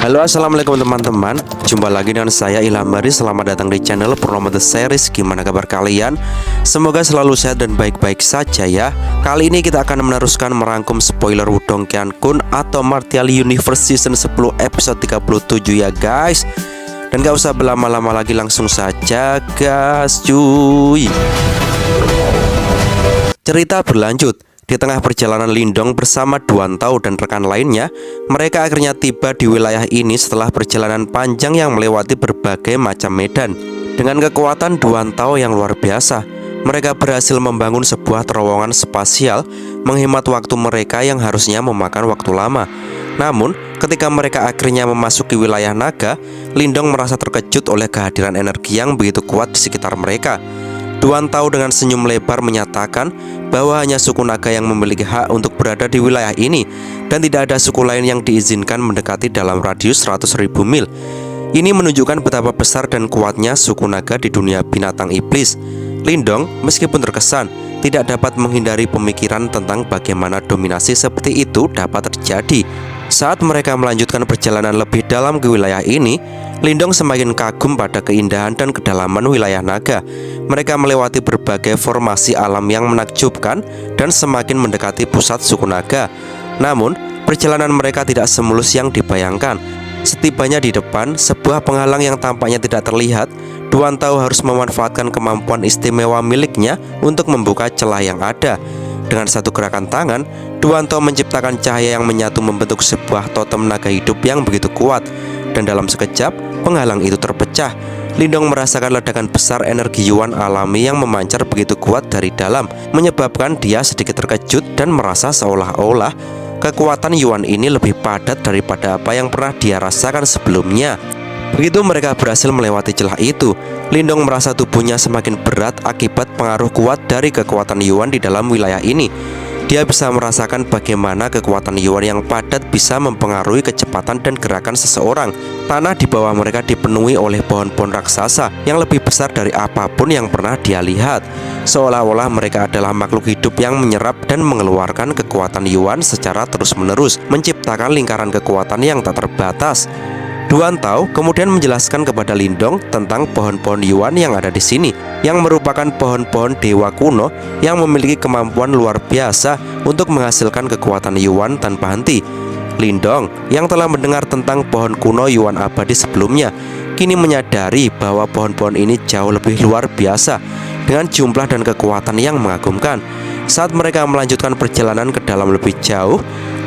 Halo, assalamualaikum teman-teman. Jumpa lagi dengan saya Ilham Mari. Selamat datang di channel Purnomo The Series. Gimana kabar kalian? Semoga selalu sehat dan baik-baik saja ya. Kali ini kita akan meneruskan merangkum spoiler Wudong Qiankun atau Martial Universe Season 10 episode 37 ya guys. Dan gak usah berlama-lama lagi, langsung saja gas cuy. Cerita berlanjut. Di tengah perjalanan Lindong bersama Duan Tao dan rekan lainnya, mereka akhirnya tiba di wilayah ini setelah perjalanan panjang yang melewati berbagai macam medan. Dengan kekuatan Duan Tao yang luar biasa, mereka berhasil membangun sebuah terowongan spasial, menghemat waktu mereka yang harusnya memakan waktu lama. Namun, ketika mereka akhirnya memasuki wilayah naga, Lindong merasa terkejut oleh kehadiran energi yang begitu kuat di sekitar mereka. Duan Tao dengan senyum lebar menyatakan bahwa hanya suku naga yang memiliki hak untuk berada di wilayah ini dan tidak ada suku lain yang diizinkan mendekati dalam radius 100.000 mil. Ini menunjukkan betapa besar dan kuatnya suku naga di dunia binatang iblis. Lindong meskipun terkesan tidak dapat menghindari pemikiran tentang bagaimana dominasi seperti itu dapat terjadi. Saat mereka melanjutkan perjalanan lebih dalam ke wilayah ini, Lindong semakin kagum pada keindahan dan kedalaman wilayah naga. Mereka melewati berbagai formasi alam yang menakjubkan dan semakin mendekati pusat suku naga. Namun, perjalanan mereka tidak semulus yang dibayangkan. Setibanya di depan, sebuah penghalang yang tampaknya tidak terlihat, Duan Tao harus memanfaatkan kemampuan istimewa miliknya untuk membuka celah yang ada. Dengan satu gerakan tangan, Duan Tao menciptakan cahaya yang menyatu membentuk sebuah totem naga hidup yang begitu kuat. Dan dalam sekejap, penghalang itu terpecah. Lindong merasakan ledakan besar energi Yuan alami yang memancar begitu kuat dari dalam, menyebabkan dia sedikit terkejut dan merasa seolah-olah kekuatan Yuan ini lebih padat daripada apa yang pernah dia rasakan sebelumnya. Begitu mereka berhasil melewati celah itu, Lindong merasa tubuhnya semakin berat akibat pengaruh kuat dari kekuatan Yuan di dalam wilayah ini. Dia bisa merasakan bagaimana kekuatan Yuan yang padat bisa mempengaruhi kecepatan dan gerakan seseorang. Tanah di bawah mereka dipenuhi oleh pohon-pohon raksasa yang lebih besar dari apapun yang pernah dia lihat. Seolah-olah mereka adalah makhluk hidup yang menyerap dan mengeluarkan kekuatan Yuan secara terus-menerus, menciptakan lingkaran kekuatan yang tak terbatas. Duan Tao kemudian menjelaskan kepada Lindong tentang pohon-pohon Yuan yang ada di sini, yang merupakan pohon-pohon dewa kuno yang memiliki kemampuan luar biasa untuk menghasilkan kekuatan Yuan tanpa henti. Lindong yang telah mendengar tentang pohon kuno Yuan abadi sebelumnya, kini menyadari bahwa pohon-pohon ini jauh lebih luar biasa dengan jumlah dan kekuatan yang mengagumkan. Saat mereka melanjutkan perjalanan ke dalam lebih jauh,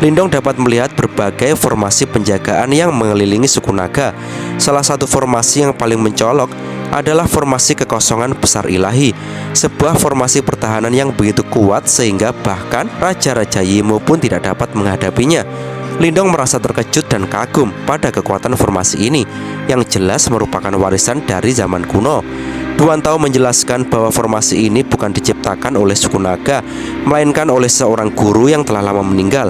Lindong dapat melihat berbagai formasi penjagaan yang mengelilingi suku naga. Salah satu formasi yang paling mencolok adalah formasi kekosongan besar ilahi, sebuah formasi pertahanan yang begitu kuat sehingga bahkan Raja-Raja Yimo pun tidak dapat menghadapinya. Lindong merasa terkejut dan kagum pada kekuatan formasi ini, yang jelas merupakan warisan dari zaman kuno. Duan Tao menjelaskan bahwa formasi ini bukan diciptakan oleh suku naga, melainkan oleh seorang guru yang telah lama meninggal.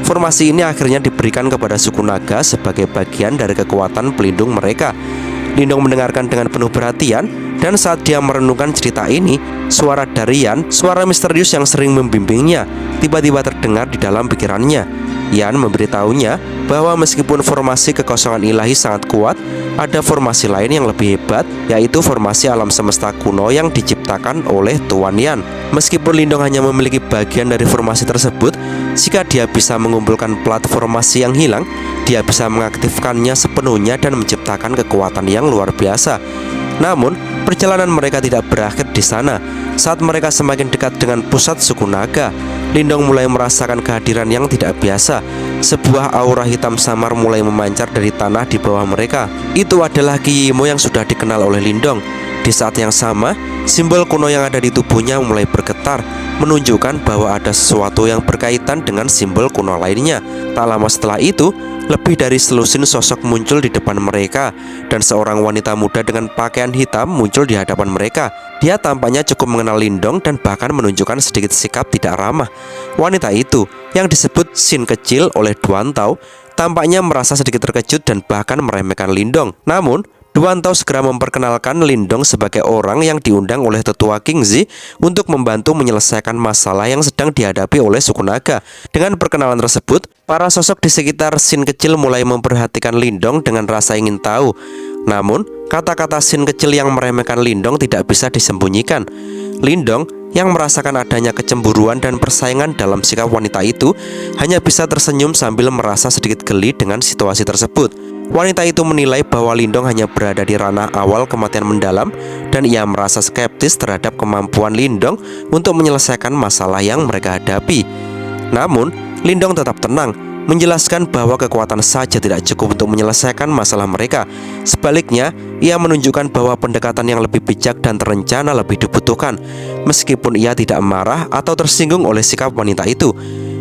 Formasi ini akhirnya diberikan kepada suku naga sebagai bagian dari kekuatan pelindung mereka. Lindong mendengarkan dengan penuh perhatian, dan saat dia merenungkan cerita ini, suara Yan, suara misterius yang sering membimbingnya, tiba-tiba terdengar di dalam pikirannya. Yan memberitahunya bahwa meskipun formasi kekosongan ilahi sangat kuat, ada formasi lain yang lebih hebat, yaitu formasi alam semesta kuno yang diciptakan oleh Tuan Yan. Meskipun Lindong hanya memiliki bagian dari formasi tersebut, jika dia bisa mengumpulkan plat formasi yang hilang, dia bisa mengaktifkannya sepenuhnya dan menciptakan kekuatan yang luar biasa. Namun, perjalanan mereka tidak berakhir di sana. Saat mereka semakin dekat dengan pusat suku naga, Lindong mulai merasakan kehadiran yang tidak biasa. Sebuah aura hitam samar mulai memancar dari tanah di bawah mereka. Itu adalah Qi Yimo yang sudah dikenal oleh Lindong. Di saat yang sama, simbol kuno yang ada di tubuhnya mulai bergetar, menunjukkan bahwa ada sesuatu yang berkaitan dengan simbol kuno lainnya. Tak lama setelah itu, lebih dari selusin sosok muncul di depan mereka, dan seorang wanita muda dengan pakaian hitam muncul di hadapan mereka. Dia tampaknya cukup mengenal Lindong dan bahkan menunjukkan sedikit sikap tidak ramah. Wanita itu, yang disebut Xin kecil oleh Duan Tao, tampaknya merasa sedikit terkejut dan bahkan meremehkan Lindong. Namun, Duan Tao segera memperkenalkan Lindong sebagai orang yang diundang oleh tetua Kingzi untuk membantu menyelesaikan masalah yang sedang dihadapi oleh suku naga. Dengan perkenalan tersebut, Para sosok di sekitar Shin kecil mulai memperhatikan Lindong dengan rasa ingin tahu. Namun, kata-kata Shin kecil yang meremehkan Lindong tidak bisa disembunyikan. Lindong yang merasakan adanya kecemburuan dan persaingan dalam sikap wanita itu hanya bisa tersenyum sambil merasa sedikit geli dengan situasi tersebut. Wanita itu menilai bahwa Lindong hanya berada di ranah awal kematian mendalam dan ia merasa skeptis terhadap kemampuan Lindong untuk menyelesaikan masalah yang mereka hadapi. Namun, Lindong tetap tenang, menjelaskan bahwa kekuatan saja tidak cukup untuk menyelesaikan masalah mereka. Sebaliknya, ia menunjukkan bahwa pendekatan yang lebih bijak dan terencana lebih dibutuhkan. Meskipun ia tidak marah atau tersinggung oleh sikap wanita itu,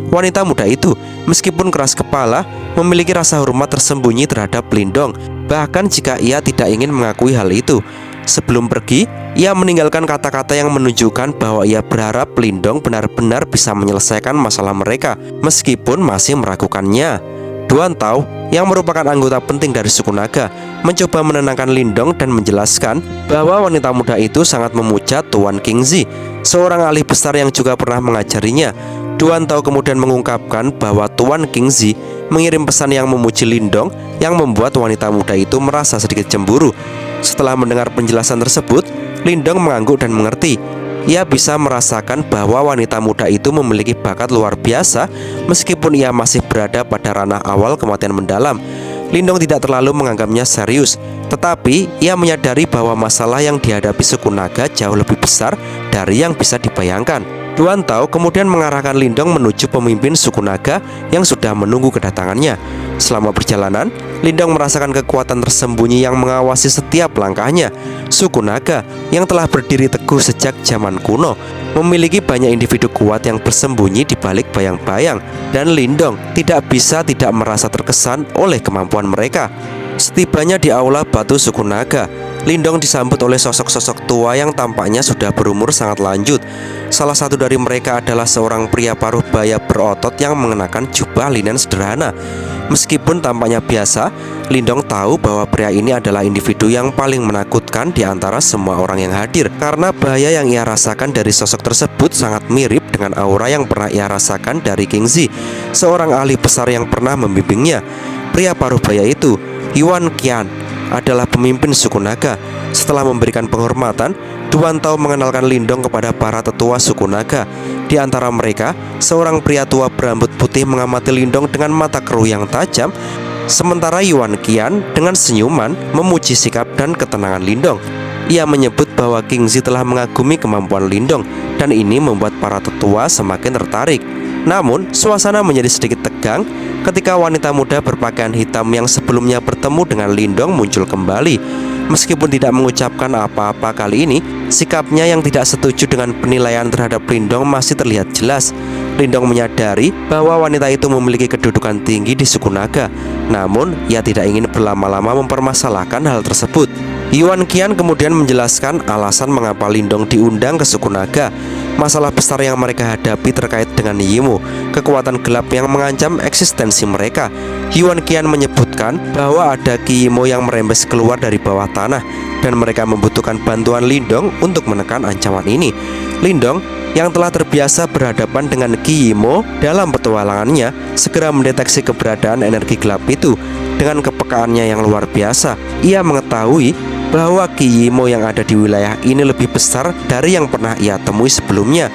wanita muda itu, meskipun keras kepala, memiliki rasa hormat tersembunyi terhadap Lindong, bahkan jika ia tidak ingin mengakui hal itu. Sebelum pergi, ia meninggalkan kata-kata yang menunjukkan bahwa ia berharap Lindong benar-benar bisa menyelesaikan masalah mereka, meskipun masih meragukannya. Duan Tao, yang merupakan anggota penting dari suku naga, mencoba menenangkan Lindong dan menjelaskan bahwa wanita muda itu sangat memuja Tuan Qingzi, seorang ahli besar yang juga pernah mengajarinya. Duan Tao kemudian mengungkapkan bahwa Tuan Qingzi mengirim pesan yang memuji Lindong, yang membuat wanita muda itu merasa sedikit cemburu. Setelah mendengar penjelasan tersebut, Lindong mengangguk dan mengerti. Ia bisa merasakan bahwa wanita muda itu memiliki bakat luar biasa meskipun ia masih berada pada ranah awal kematian mendalam. Lindong tidak terlalu menganggapnya serius, tetapi ia menyadari bahwa masalah yang dihadapi suku naga jauh lebih besar dari yang bisa dibayangkan. Duan Tao kemudian mengarahkan Lindong menuju pemimpin suku naga yang sudah menunggu kedatangannya. Selama perjalanan, Lindong merasakan kekuatan tersembunyi yang mengawasi setiap langkahnya. Suku naga yang telah berdiri teguh sejak zaman kuno memiliki banyak individu kuat yang bersembunyi di balik bayang-bayang, dan Lindong tidak bisa tidak merasa terkesan oleh kemampuan mereka. Setibanya di aula batu suku naga, Lindong disambut oleh sosok-sosok tua yang tampaknya sudah berumur sangat lanjut. Salah satu dari mereka adalah seorang pria paruh baya berotot yang mengenakan jubah linen sederhana. Meskipun tampaknya biasa, Lindong tahu bahwa pria ini adalah individu yang paling menakutkan di antara semua orang yang hadir, karena bahaya yang ia rasakan dari sosok tersebut sangat mirip dengan aura yang pernah ia rasakan dari Qingzi, seorang ahli besar yang pernah membimbingnya. Pria paruh baya itu, Yuan Qian, adalah pemimpin suku naga. Setelah memberikan penghormatan, Duan Tao mengenalkan Lindong kepada para tetua suku naga. Di antara mereka, seorang pria tua berambut putih mengamati Lindong dengan mata keruh yang tajam, sementara Yuan Qian dengan senyuman memuji sikap dan ketenangan Lindong. Ia menyebut bahwa Qingzi telah mengagumi kemampuan Lindong, dan ini membuat para tetua semakin tertarik. Namun, suasana menjadi sedikit tegang ketika wanita muda berpakaian hitam yang sebelumnya bertemu dengan Lindong muncul kembali. Meskipun tidak mengucapkan apa-apa kali ini, sikapnya yang tidak setuju dengan penilaian terhadap Lindong masih terlihat jelas. Lindong menyadari bahwa wanita itu memiliki kedudukan tinggi di suku naga, namun ia tidak ingin berlama-lama mempermasalahkan hal tersebut. Yuan Qian kemudian menjelaskan alasan mengapa Lindong diundang ke suku naga. Masalah besar yang mereka hadapi terkait dengan Yimo, kekuatan gelap yang mengancam eksistensi mereka. Yuan Qian menyebutkan bahwa ada Qi Yimo yang merembes keluar dari bawah tanah, dan mereka membutuhkan bantuan Lindong untuk menekan ancaman ini. Lindong yang telah terbiasa berhadapan dengan Qi Yimo dalam petualangannya segera mendeteksi keberadaan energi gelap itu. Dengan kepekaannya yang luar biasa, ia mengetahui bahwa Qi Yimo yang ada di wilayah ini lebih besar dari yang pernah ia temui sebelumnya.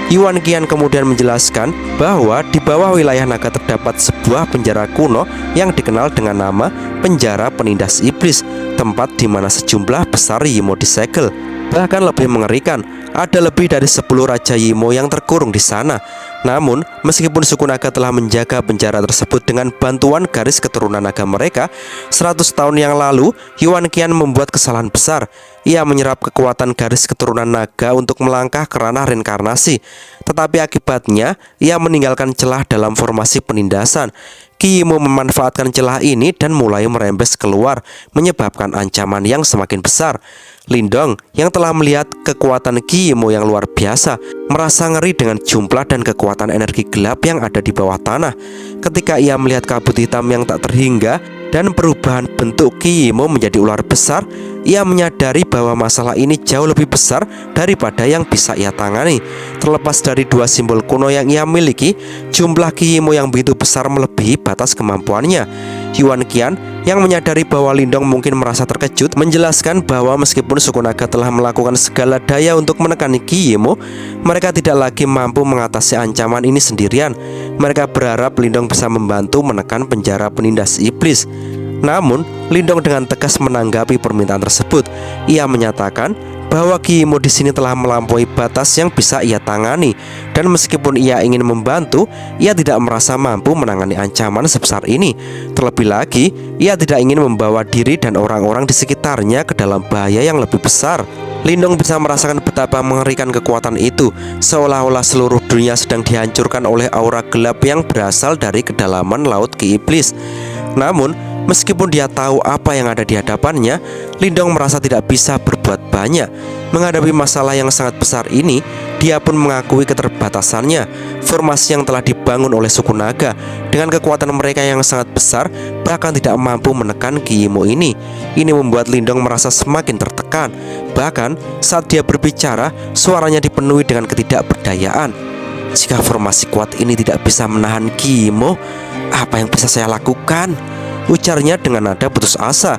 Yuan Qian kemudian menjelaskan bahwa di bawah wilayah naga terdapat sebuah penjara kuno yang dikenal dengan nama Penjara Penindas Iblis, tempat di mana sejumlah besar Yimo disegel. Bahkan lebih mengerikan, ada lebih dari 10 Raja Yimo yang terkurung di sana. Namun, meskipun suku naga telah menjaga penjara tersebut dengan bantuan garis keturunan naga mereka, 100 tahun yang lalu, Yuan Qian membuat kesalahan besar. Ia menyerap kekuatan garis keturunan naga untuk melangkah ke ranah reinkarnasi. Tetapi akibatnya, ia meninggalkan celah dalam formasi penindasan. Qi Yimo memanfaatkan celah ini dan mulai merembes keluar, menyebabkan ancaman yang semakin besar. Lindong yang telah melihat kekuatan Qi Yimo yang luar biasa merasa ngeri dengan jumlah dan kekuatan energi gelap yang ada di bawah tanah. Ketika ia melihat kabut hitam yang tak terhingga dan perubahan bentuk Ki Yimo menjadi ular besar, ia menyadari bahwa masalah ini jauh lebih besar daripada yang bisa ia tangani. Terlepas dari dua simbol kuno yang ia miliki, jumlah Ki Yimo yang begitu besar melebihi batas kemampuannya. Yuan Qian yang menyadari bahwa Lindong mungkin merasa terkejut menjelaskan bahwa meskipun suku naga telah melakukan segala daya untuk menekan Ki Yimo, mereka tidak lagi mampu mengatasi ancaman ini sendirian. Mereka berharap Lindong bisa membantu menekan penjara penindas iblis. Namun, Lindong dengan tegas menanggapi permintaan tersebut. Ia menyatakan bahwa Ki Yimo di sini telah melampaui batas yang bisa ia tangani, dan meskipun ia ingin membantu, ia tidak merasa mampu menangani ancaman sebesar ini. Terlebih lagi, ia tidak ingin membawa diri dan orang-orang di sekitarnya ke dalam bahaya yang lebih besar. Lindong bisa merasakan betapa mengerikan kekuatan itu, seolah-olah seluruh dunia sedang dihancurkan oleh aura gelap yang berasal dari kedalaman laut Ki Iblis. Namun, meskipun dia tahu apa yang ada di hadapannya, Lindong merasa tidak bisa berbuat banyak. Menghadapi masalah yang sangat besar ini, dia pun mengakui keterbatasannya. Formasi yang telah dibangun oleh suku naga dengan kekuatan mereka yang sangat besar bahkan tidak mampu menekan Ki Yimo ini. Ini membuat Lindong merasa semakin tertekan. Bahkan saat dia berbicara, suaranya dipenuhi dengan ketidakberdayaan. Jika formasi kuat ini tidak bisa menahan Ki Yimo, apa yang bisa saya lakukan? Ujarnya dengan nada putus asa.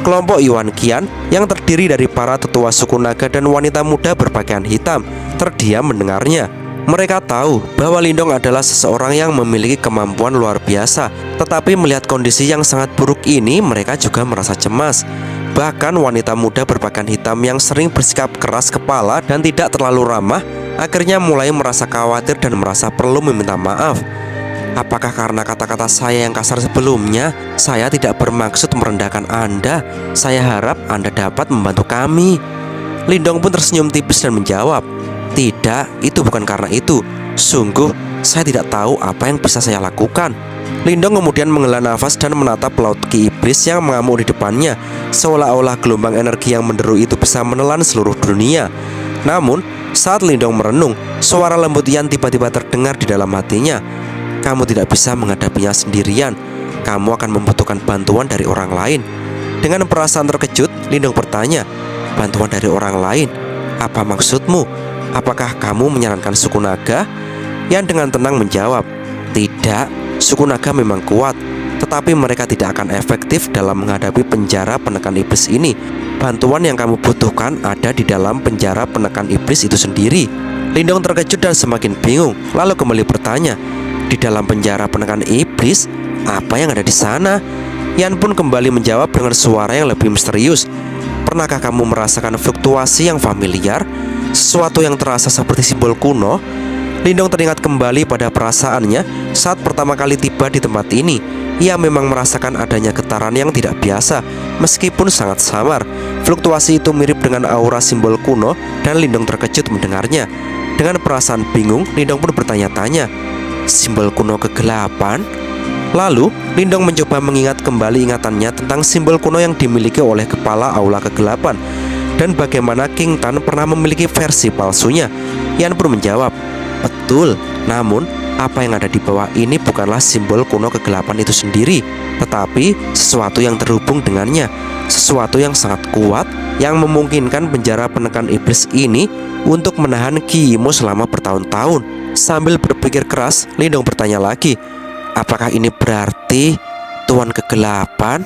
Kelompok Yuan Qian yang terdiri dari para tetua suku naga dan wanita muda berpakaian hitam terdiam mendengarnya. Mereka tahu bahwa Lindong adalah seseorang yang memiliki kemampuan luar biasa, tetapi melihat kondisi yang sangat buruk ini, mereka juga merasa cemas. Bahkan wanita muda berpakaian hitam yang sering bersikap keras kepala dan tidak terlalu ramah, akhirnya mulai merasa khawatir dan merasa perlu meminta maaf. Apakah karena kata-kata saya yang kasar sebelumnya? Saya tidak bermaksud merendahkan Anda. Saya harap Anda dapat membantu kami. Lindong pun tersenyum tipis dan menjawab, tidak, itu bukan karena itu. Sungguh, saya tidak tahu apa yang bisa saya lakukan. Lindong kemudian menghela nafas dan menatap laut Ki Iblis yang mengamuk di depannya, seolah-olah gelombang energi yang menderu itu bisa menelan seluruh dunia. Namun, saat Lindong merenung, suara lembut Yan tiba-tiba terdengar di dalam hatinya. Kamu tidak bisa menghadapinya sendirian. Kamu akan membutuhkan bantuan dari orang lain. Dengan perasaan terkejut, Lindong bertanya, bantuan dari orang lain? Apa maksudmu? Apakah kamu menyarankan suku naga? Yan dengan tenang menjawab, tidak, suku naga memang kuat, tetapi mereka tidak akan efektif dalam menghadapi penjara penekan iblis ini. Bantuan yang kamu butuhkan ada di dalam penjara penekan iblis itu sendiri. Lindong terkejut dan semakin bingung, lalu kembali bertanya, di dalam penjara penekan iblis, apa yang ada di sana? Yan pun kembali menjawab dengan suara yang lebih misterius, pernahkah kamu merasakan fluktuasi yang familiar? Sesuatu yang terasa seperti simbol kuno? Lindong teringat kembali pada perasaannya saat pertama kali tiba di tempat ini. Ia memang merasakan adanya getaran yang tidak biasa, meskipun sangat samar. Fluktuasi itu mirip dengan aura simbol kuno dan Lindong terkejut mendengarnya. Dengan perasaan bingung, Lindong pun bertanya-tanya, simbol kuno kegelapan? Lalu, Lindong mencoba mengingat kembali ingatannya tentang simbol kuno yang dimiliki oleh kepala aula kegelapan dan bagaimana King Tan pernah memiliki versi palsunya. Yan pun menjawab, betul, namun apa yang ada di bawah ini bukanlah simbol kuno kegelapan itu sendiri, tetapi sesuatu yang terhubung dengannya, sesuatu yang sangat kuat yang memungkinkan penjara penekan iblis ini untuk menahan Ki Yimo selama bertahun-tahun. Sambil berpikir keras, Lindong bertanya lagi, apakah ini berarti Tuan Kegelapan?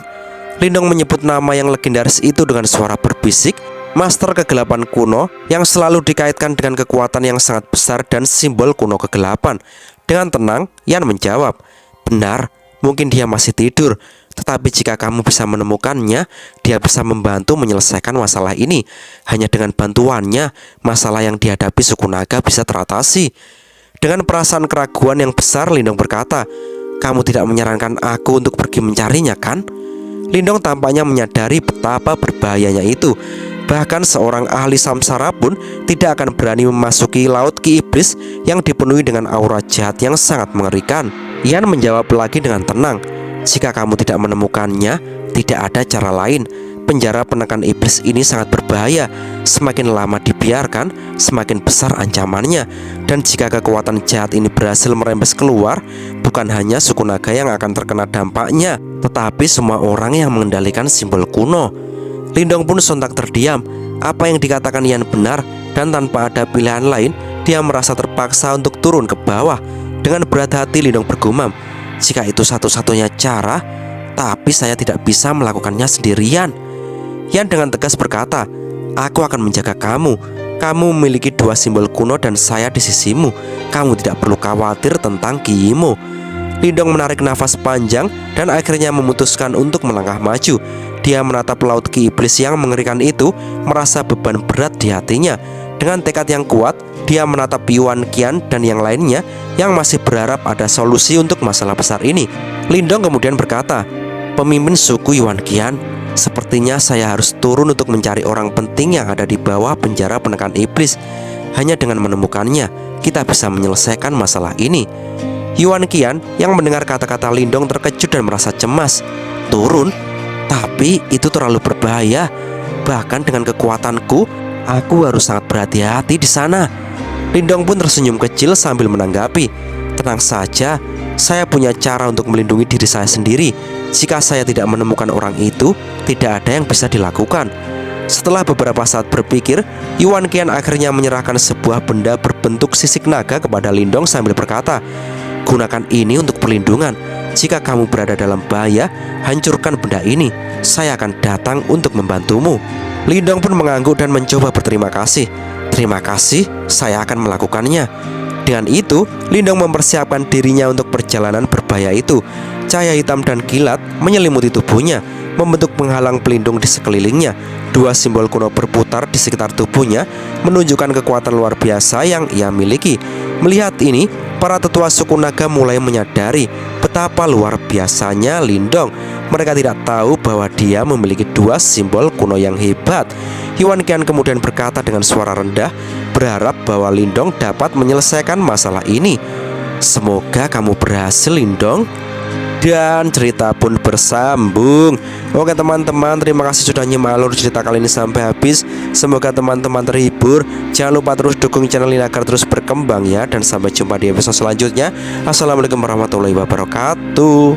Lindong menyebut nama yang legendaris itu dengan suara berbisik, master kegelapan kuno yang selalu dikaitkan dengan kekuatan yang sangat besar dan simbol kuno kegelapan. Dengan tenang, Yan menjawab, benar, mungkin dia masih tidur, tetapi jika kamu bisa menemukannya, dia bisa membantu menyelesaikan masalah ini. Hanya dengan bantuannya, masalah yang dihadapi suku naga bisa teratasi. Dengan perasaan keraguan yang besar, Lindong berkata, kamu tidak menyarankan aku untuk pergi mencarinya, kan? Lindong tampaknya menyadari betapa berbahayanya itu. Bahkan seorang ahli samsara pun tidak akan berani memasuki laut Ki Iblis yang dipenuhi dengan aura jahat yang sangat mengerikan. Yan menjawab lagi dengan tenang, jika kamu tidak menemukannya, tidak ada cara lain. penjara penekan iblis ini sangat berbahaya. Semakin lama dibiarkan, semakin besar ancamannya. Dan jika kekuatan jahat ini berhasil merembes keluar, bukan hanya suku naga yang akan terkena dampaknya, tetapi semua orang yang mengendalikan simbol kuno. Lindong pun sontak terdiam. Apa yang dikatakan Yan benar, dan tanpa ada pilihan lain, dia merasa terpaksa untuk turun ke bawah. Dengan berat hati Lindong bergumam, jika itu satu-satunya cara, tapi saya tidak bisa melakukannya sendirian. Yan dengan tegas berkata, aku akan menjaga kamu. Kamu memiliki 2 simbol kuno dan saya di sisimu. Kamu tidak perlu khawatir tentang Kiimo. Lindong menarik nafas panjang dan akhirnya memutuskan untuk melangkah maju. Dia menatap laut Ki Iblis yang mengerikan itu, merasa beban berat di hatinya. Dengan tekad yang kuat, dia menatap Yuan Qian dan yang lainnya yang masih berharap ada solusi untuk masalah besar ini. Lindong kemudian berkata, pemimpin suku Yuan Qian, sepertinya saya harus turun untuk mencari orang penting yang ada di bawah penjara penekan iblis. Hanya dengan menemukannya, kita bisa menyelesaikan masalah ini. Yuan Qian yang mendengar kata-kata Lindong terkejut dan merasa cemas. Turun? Tapi itu terlalu berbahaya. Bahkan dengan kekuatanku, aku harus sangat berhati-hati di sana. Lindong pun tersenyum kecil sambil menanggapi, tenang saja, saya punya cara untuk melindungi diri saya sendiri. Jika saya tidak menemukan orang itu, tidak ada yang bisa dilakukan. Setelah beberapa saat berpikir, Yuan Qian akhirnya menyerahkan sebuah benda berbentuk sisik naga kepada Lindong sambil berkata, gunakan ini untuk perlindungan. Jika kamu berada dalam bahaya, hancurkan benda ini. Saya akan datang untuk membantumu. Lindong pun mengangguk dan mencoba berterima kasih. Terima kasih, saya akan melakukannya. Dengan itu, Lindong mempersiapkan dirinya untuk perjalanan berbahaya itu. Cahaya hitam dan kilat menyelimuti tubuhnya, membentuk penghalang pelindung di sekelilingnya. 2 simbol kuno berputar di sekitar tubuhnya, menunjukkan kekuatan luar biasa yang ia miliki. Melihat ini, para tetua suku naga mulai menyadari betapa luar biasanya Lindong. Mereka tidak tahu bahwa dia memiliki 2 simbol kuno yang hebat. Yuan Qian kemudian berkata dengan suara rendah, berharap bahwa Lindong dapat menyelesaikan masalah ini. Semoga kamu berhasil, Lindong. Dan cerita pun bersambung. Oke teman-teman, terima kasih sudah nyimak alur cerita kali ini sampai habis. Semoga teman-teman terhibur. Jangan lupa terus dukung channel ini agar terus berkembang ya. Dan sampai jumpa di episode selanjutnya. Assalamualaikum warahmatullahi wabarakatuh.